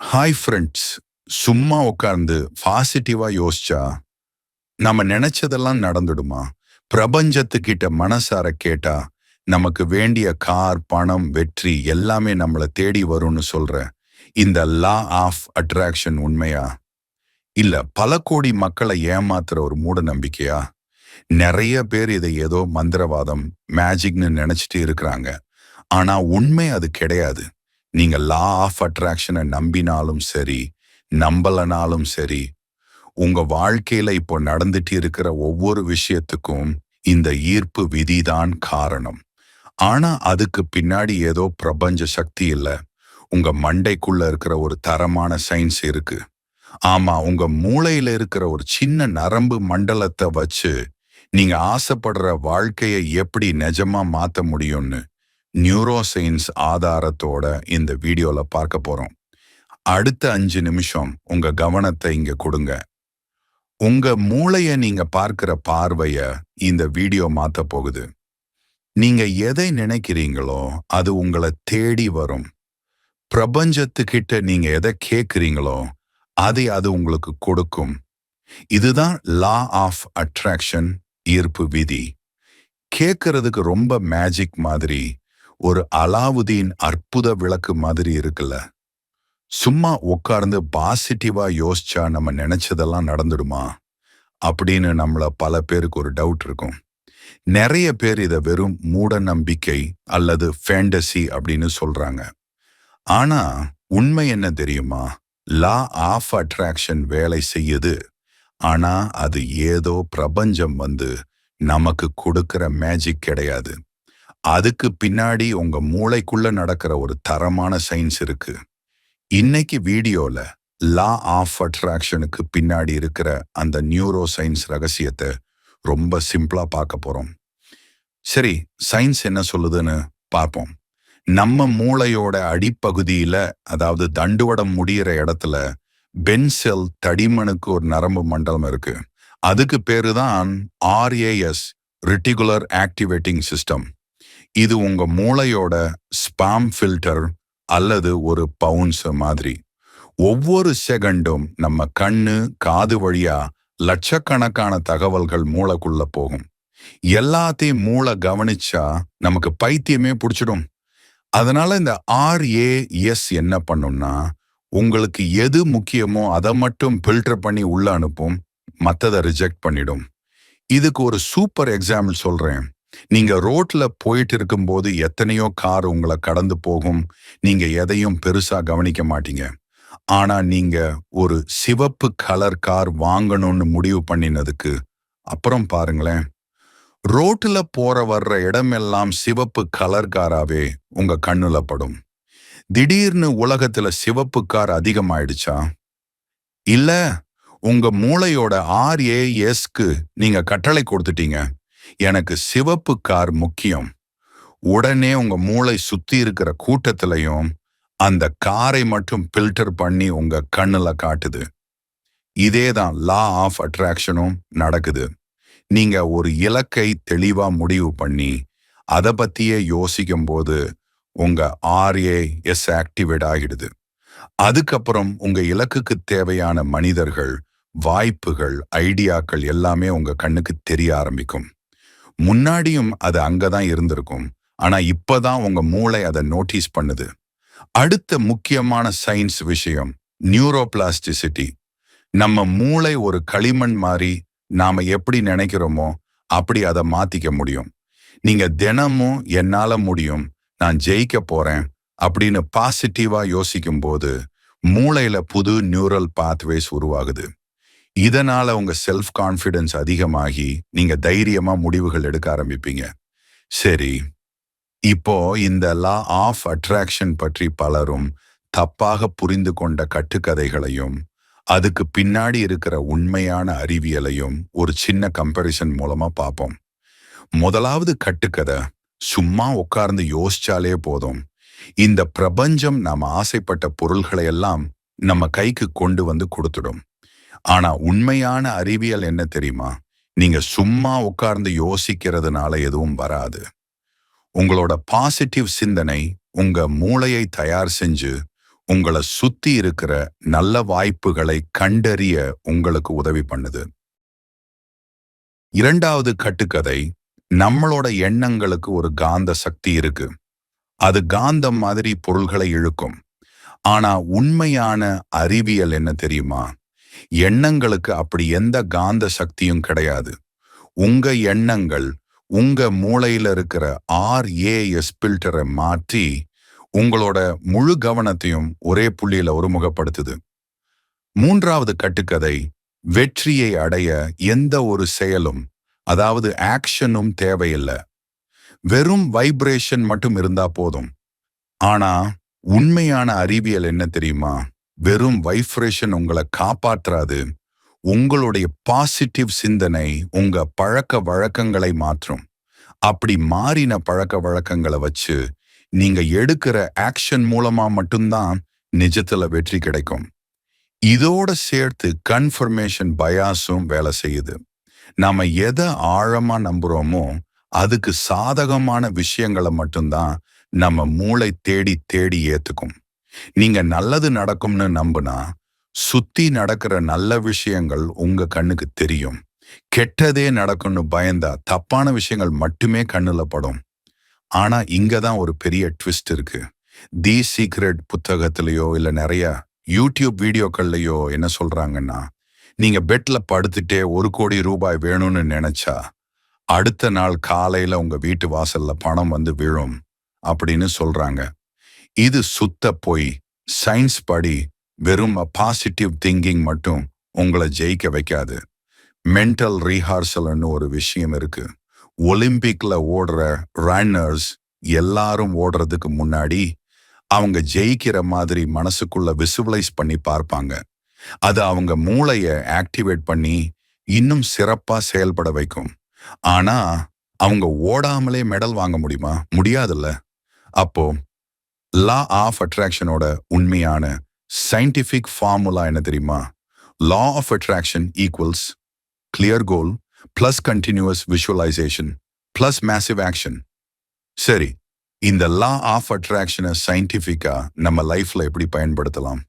Hi friends. சும்மா உட்கார்ந்து பாசிட்டிவா யோசிச்சா நம்ம நினைச்சதெல்லாம் நடந்துடுமா? பிரபஞ்சத்துக்கிட்ட மனசார கேட்டா நமக்கு வேண்டிய கார், பணம், வெற்றி எல்லாமே நம்மள தேடி வரும்னு சொல்ற இந்த லா ஆஃப் அட்ராக்ஷன் உண்மையா? இல்ல பல கோடி மக்களை ஏமாத்துற ஒரு மூட நம்பிக்கையா? நிறைய பேர் இதை ஏதோ மந்திரவாதம், மேஜிக்னு நினைச்சிட்டு இருக்கிறாங்க. ஆனா உண்மை அது கிடையாது. நீங்க லா ஆஃப் அட்ராக்ஷனை நம்பினாலும் சரி, நம்பலனாலும் சரி, உங்க வாழ்க்கையில இப்போ நடந்துட்டு இருக்கிற ஒவ்வொரு விஷயத்துக்கும் இந்த ஈர்ப்பு விதிதான் காரணம். ஆனா அதுக்கு பின்னாடி ஏதோ பிரபஞ்ச சக்தி இல்ல, உங்க மண்டைக்குள்ள இருக்கிற ஒரு தரமான சயின்ஸ் இருக்கு. ஆமா, உங்க மூளையில இருக்கிற ஒரு சின்ன நரம்பு மண்டலத்தை வச்சு நீங்க ஆசைப்படுற வாழ்க்கையை எப்படி நிஜமா மாத்த முடியும்னு நியூரோ சயின்ஸ் ஆதாரத்தோட இந்த வீடியோல பார்க்க போறோம். அடுத்த 5 நிமிஷம் உங்க கவனத்தை இங்க கொடுங்க. உங்க மூளைய நீங்க பார்க்கிற பார்வைய இந்த வீடியோ மாத்த போகுது. நீங்க எதை நினைக்கிறீங்களோ அது உங்களை தேடி வரும். பிரபஞ்சத்துக்கிட்ட நீங்க எதை கேட்கிறீங்களோ அதை அது உங்களுக்கு கொடுக்கும். இதுதான் லா ஆஃப் அட்ராக்ஷன், ஈர்ப்பு விதி. கேட்கறதுக்கு ரொம்ப மேஜிக் மாதிரி, ஒரு அலாவுதீன் அற்புத விளக்கு மாதிரி இருக்குல்ல. சும்மா உட்கார்ந்து பாசிட்டிவா யோசிச்சா நம்ம நினைச்சதெல்லாம் நடந்துடுமா அப்படின்னு நம்மள பல பேருக்கு ஒரு டவுட் இருக்கும். நிறைய பேர் இதை வெறும் மூட நம்பிக்கை அல்லது ஃபேண்டசி அப்படின்னு சொல்றாங்க. ஆனா உண்மை என்ன தெரியுமா? லா ஆஃப் அட்ராக்ஷன் வேலை செய்யுது. ஆனா அது ஏதோ பிரபஞ்சம் வந்து நமக்கு கொடுக்கிற மேஜிக் கிடையாது. அதுக்கு பின்னாடி உங்க மூளைக்குள்ள நடக்கிற ஒரு தரமான சயின்ஸ் இருக்கு. இன்னைக்கு வீடியோல லா ஆஃப் அட்ராக்ஷனுக்கு பின்னாடி இருக்கிற அந்த நியூரோ சயின்ஸ் ரகசியத்தை ரொம்ப சிம்பிளா பார்க்க போறோம். சரி, சயின்ஸ் என்ன சொல்லுதுன்னு பார்ப்போம். நம்ம மூளையோட அடிப்பகுதியில, அதாவது தண்டுவடம் முடியிற இடத்துல பென்செல் தடிமனுக்கு ஒரு நரம்பு மண்டலம் இருக்கு. அதுக்கு பேரு தான் ஆர்ஏஎஸ், ரெட்டிகுலர் ஆக்டிவேட்டிங் சிஸ்டம். இது உங்க மூளையோட ஸ்பாம் ஃபில்டர் அல்லது ஒரு பவுன்ஸ் மாதிரி. ஒவ்வொரு செகண்டும் நம்ம கண்ணு, காது வழியா லட்சக்கணக்கான தகவல்கள் மூளைக்குள்ள போகும். எல்லாத்தையும் மூளை கவனிச்சா நமக்கு பைத்தியமே பிடிச்சிடும். அதனால இந்த ஆர்ஏஎஸ் என்ன பண்ணும்னா, உங்களுக்கு எது முக்கியமோ அதை மட்டும் ஃபில்டர் பண்ணி உள்ள அனுப்பும், மற்றதை ரிஜெக்ட் பண்ணிடும். இதுக்கு ஒரு சூப்பர் எக்ஸாம்பிள் சொல்றேன். நீங்க ரோட்ல போயிட்டு இருக்கும்போது எத்தனையோ கார் உங்களை கடந்து போகும். நீங்க எதையும் பெருசா கவனிக்க மாட்டீங்க. ஆனா நீங்க ஒரு சிவப்பு கலர் கார் வாங்கணும்னு முடிவு பண்ணினதுக்கு அப்புறம் பாருங்களேன், ரோட்ல போற வர்ற இடமெல்லாம் சிவப்பு கலர் காராவே உங்க கண்ணுல படும். திடீர்னு உலகத்துல சிவப்பு கார் அதிகமாயிடுச்சா? இல்ல, உங்க மூளையோட ஆர்ஏஎஸ்க்கு நீங்க கட்டளை கொடுத்துட்டீங்க, எனக்கு சிவப்பு கார் முக்கியம். உடனே உங்க மூளை சுத்தி இருக்கிற கூட்டத்திலையும் அந்த காரை மட்டும் ஃபில்டர் பண்ணி உங்க கண்ணுல காட்டுது. இதேதான் லா ஆஃப் அட்ராக்ஷனும் நடக்குது. நீங்க ஒரு இலக்கை தெளிவா முடிவு பண்ணி அதை பத்தியே யோசிக்கும் போது உங்க ஆர்ஏஎஸ் ஆக்டிவேட் ஆகிடுது. அதுக்கப்புறம் உங்க இலக்குக்கு தேவையான மனிதர்கள், வாய்ப்புகள், ஐடியாக்கள் எல்லாமே உங்க கண்ணுக்கு தெரிய ஆரம்பிக்கும். முன்னாடியும் அது அங்கதான் இருந்திருக்கும். ஆனா இப்பதான் உங்க மூளை அதை நோட்டீஸ் பண்ணுது. அடுத்த முக்கியமான சயின்ஸ் விஷயம் நியூரோபிளாஸ்டிசிட்டி. நம்ம மூளை ஒரு களிமண் மாதிரி. நாம எப்படி நினைக்கிறோமோ அப்படி அதை மாத்திக்க முடியும். நீங்க தினமும் என்னால முடியும், நான் ஜெயிக்க போறேன் அப்படின்னு பாசிட்டிவா யோசிக்கும் போது மூளையில புது நியூரல் பாத்வேஸ் உருவாகுது. இதனால உங்க செல்ஃப் கான்ஃபிடன்ஸ் அதிகமாகி நீங்க தைரியமா முடிவுகள் எடுக்க ஆரம்பிப்பீங்க. சரி, இப்போ இந்த லா ஆஃப் அட்ராக்ஷன் பற்றி பலரும் தப்பாக புரிந்து கொண்ட கட்டுக்கதைகளையும் அதுக்கு பின்னாடி இருக்கிற உண்மையான அறிவியலையும் ஒரு சின்ன கம்பேரிசன் மூலமா பார்ப்போம். முதலாவது கட்டுக்கதை, சும்மா உட்கார்ந்து யோசிச்சாலே போதும், இந்த பிரபஞ்சம் நாம ஆசைப்பட்ட பொருள்களை எல்லாம் நம்ம கைக்கு கொண்டு வந்து கொடுத்துடும். ஆனா உண்மையான அறிவியல் என்ன தெரியுமா? நீங்க சும்மா உட்கார்ந்து யோசிக்கிறதுனால எதுவும் வராது. உங்களோட பாசிட்டிவ் சிந்தனை உங்க மூளையை தயார் செஞ்சு உங்களை சுத்தி இருக்கிற நல்ல வாய்ப்புகளை கண்டறிய உங்களுக்கு உதவி பண்ணுது. இரண்டாவது கட்டுக்கதை, நம்மளோட எண்ணங்களுக்கு ஒரு காந்த சக்தி இருக்கு. அது காந்தம் மாதிரி பொருள்களை இழுக்கும். ஆனா உண்மையான அறிவியல் என்ன தெரியுமா? எண்ணங்களுக்கு அப்படி எந்த காந்த சக்தியும் கிடையாது. உங்க எண்ணங்கள் உங்க மூளையில இருக்கிற ஆர்ஏஎஸ் பில்டரை மாற்றி உங்களோட முழு கவனத்தையும் ஒரே புள்ளியில ஒருமுகப்படுத்துது. மூன்றாவது கட்டுக்கதை, வெற்றியை அடைய எந்த ஒரு செயலும், அதாவது ஆக்ஷனும் தேவையில்லை. வெறும் வைப்ரேஷன் மட்டும் இருந்தா போதும். ஆனா உண்மையான அறிவியல் என்ன தெரியுமா? வெறும் வைப்ரேஷன் உங்களை காப்பாற்றாது. உங்களுடைய பாசிட்டிவ் சிந்தனை உங்க பழக்க வழக்கங்களை மாற்றும். அப்படி மாறின பழக்க வழக்கங்களை வச்சு நீங்க எடுக்கிற ஆக்ஷன் மூலமா மட்டும்தான் நிஜத்துல வெற்றி கிடைக்கும். இதோட சேர்த்து கன்ஃபர்மேஷன் பயாஸும் வேலை செய்யுது. நாம எதை ஆழமா நம்புறோமோ அதுக்கு சாதகமான விஷயங்களை மட்டும்தான் நம்ம மூளை தேடி தேடி ஏத்துக்கும். நீங்க நல்லது நடக்கும்னு நம்புனா சுத்தி நடக்கிற நல்ல விஷயங்கள் உங்க கண்ணுக்கு தெரியும். கெட்டதே நடக்கும்னு பயந்தா தப்பான விஷயங்கள் மட்டுமே கண்ணுல படும். ஆனா இங்கதான் ஒரு பெரிய ட்விஸ்ட் இருக்கு. தி சீக்ரெட் புத்தகத்திலேயோ இல்ல நிறைய யூடியூப் வீடியோக்கள்லயோ என்ன சொல்றாங்கன்னா, நீங்க பெட்ல படுத்துட்டே 1 கோடி ரூபாய் வேணும்னு நினைச்சா அடுத்த நாள் காலையில உங்க வீட்டு வாசல்ல பணம் வந்து விழும் அப்படின்னு சொல்றாங்க. இது சுத்த பொய். சயின்ஸ் படி வெறும் பாசிட்டிவ் திங்கிங் மட்டும் உங்களை ஜெயிக்க வைக்காது. மென்டல் ரீஹார்சல்னு ஒரு விஷயம் இருக்கு. ஒலிம்பிக்ல ஓடுற ரன்னர்ஸ் எல்லாரும் ஓடுறதுக்கு முன்னாடி அவங்க ஜெயிக்கிற மாதிரி மனசுக்குள்ள விசுவலைஸ் பண்ணி பார்ப்பாங்க. அது அவங்க மூளைய ஆக்டிவேட் பண்ணி இன்னும் சிறப்பா செயல்பட வைக்கும். ஆனா அவங்க ஓடாமலே மெடல் வாங்க முடியுமா? முடியாதுல்ல. அப்போ லா ஆஃப் அட்ராக்ஷனோட உண்மையான சயின்டிபிக் ஃபார்முலா என்ன தெரியுமா? Law of attraction equals clear goal plus continuous visualisation plus massive action. சரி, இந்த லா ஆஃப் அட்ராக்ஷனை சயின்டிபிக்கா நம்ம லைஃப்ல எப்படி பயன்படுத்தலாம்?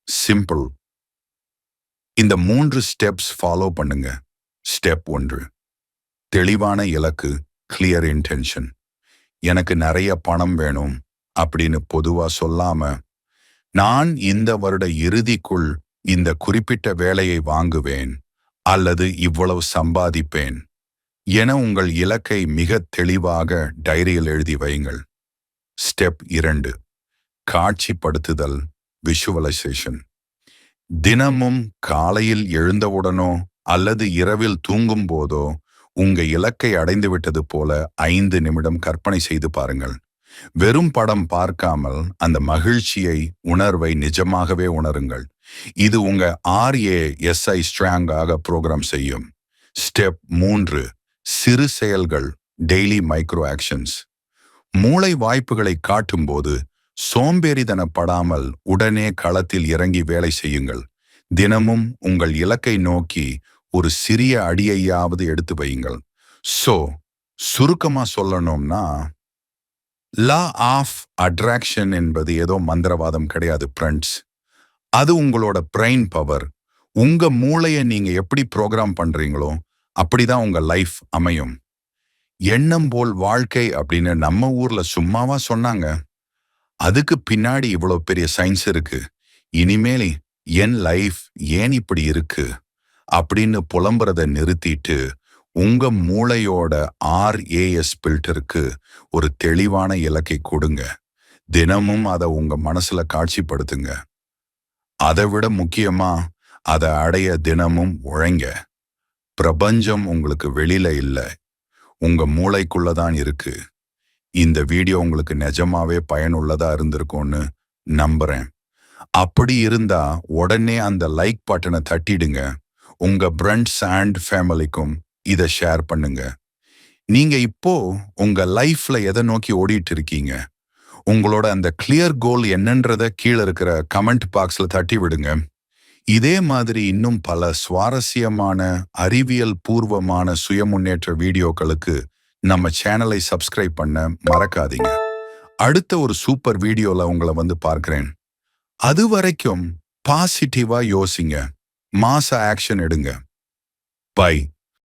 சிம்பிள். இந்த 3 ஸ்டெப்ஸ் ஃபாலோ பண்ணுங்க. ஸ்டெப் 1, தெளிவான இலக்கு, கிளியர் இன்டென்ஷன். எனக்கு நிறைய பணம் வேணும் அப்படின்னு பொதுவா சொல்லாம, நான் இந்த வருட இறுதிக்குள் இந்த குறிப்பிட்ட வேலையை வாங்குவேன் அல்லது இவ்வளவு சம்பாதிப்பேன் என உங்கள் இலக்கை மிக தெளிவாக டைரியில் எழுதி வையுங்கள். ஸ்டெப் 2, காட்சிப்படுத்துதல், விஷுவலைசேஷன். தினமும் காலையில் எழுந்தவுடனோ அல்லது இரவில் தூங்கும் போதோ உங்க இலக்கை அடைந்து விட்டது போல 5 நிமிடம் கற்பனை செய்து பாருங்கள். வெறும் படம் பார்க்காமல் அந்த மகிழ்ச்சியை, உணர்வை நிஜமாகவே உணருங்கள். இது உங்க RASI ஸ்ட்ராங்காக ப்ரோக்ராம் செய்யும். ஸ்டெப் 3, சிறு செயல்கள், டெய்லி மைக்ரோ ஆக்ஷன்ஸ். மூளை வாய்ப்புகளை காட்டும்போது சோம்பேறித்தனப்படாமல் உடனே களத்தில் இறங்கி வேலை செய்யுங்கள். தினமும் உங்கள் இலக்கை நோக்கி ஒரு சிறிய அடியையாவது எடுத்து வையுங்கள். சுருக்கமா சொல்லணும்னா, லா ஆஃப் அட்ராக்ஷன் என்பது ஏதோ மந்திரவாதம் கிடையாது ஃப்ரெண்ட்ஸ். அது உங்களோட பிரெயின் பவர். உங்க மூளையை நீங்க எப்படி ப்ரோக்ராம் பண்றீங்களோ அப்படிதான் உங்க லைஃப் அமையும். எண்ணம் போல் வாழ்க்கை அப்படின்னு நம்ம ஊர்ல சும்மாவா சொன்னாங்க? அதுக்கு பின்னாடி இவ்வளவு பெரிய சயின்ஸ் இருக்கு. இனிமேல் என் லைஃப் ஏன் இப்படி இருக்கு அப்படின்னு புலம்புறதை நிறுத்திட்டு உங்க மூளையோட RAS பில்டருக்கு ஒரு தெளிவான இலக்கை கொடுங்க. தினமும் அதை உங்க மனசுல காட்சிப்படுத்துங்க. அதை விட முக்கியமா அதை அடைய தினமும் உழைங்க. பிரபஞ்சம் உங்களுக்கு வெளியில இல்லை, உங்க மூளைக்குள்ளதான் இருக்கு. இந்த வீடியோ உங்களுக்கு நிஜமாவே பயனுள்ளதா இருந்திருக்கும்னு நம்புறேன். அப்படி இருந்தா உடனே அந்த லைக் பட்டனை தட்டிடுங்க. உங்க ஃப்ரெண்ட்ஸ் அண்ட் ஃபேமிலிக்கும் இதை ஷேர் பண்ணுங்க. நீங்க இப்போ உங்க லைஃப்ல எதை நோக்கி ஓடிட்டு இருக்கீங்க? உங்களோட அந்த கிளியர் கோல் என்னன்றத கீழே இருக்கிற கமெண்ட் பாக்ஸ்ல தட்டி விடுங்க. இதே மாதிரி இன்னும் பல சுவாரஸ்யமான அறிவியல் பூர்வமான சுய முன்னேற்ற வீடியோக்களுக்கு நம்ம சேனலை சப்ஸ்கிரைப் பண்ண மறக்காதீங்க. அடுத்த ஒரு சூப்பர் வீடியோல உங்களை வந்து பார்க்கிறேன். அது வரைக்கும் பாசிட்டிவா யோசிங்க. மாச ஆக்ஷன் எடுங்க. பை.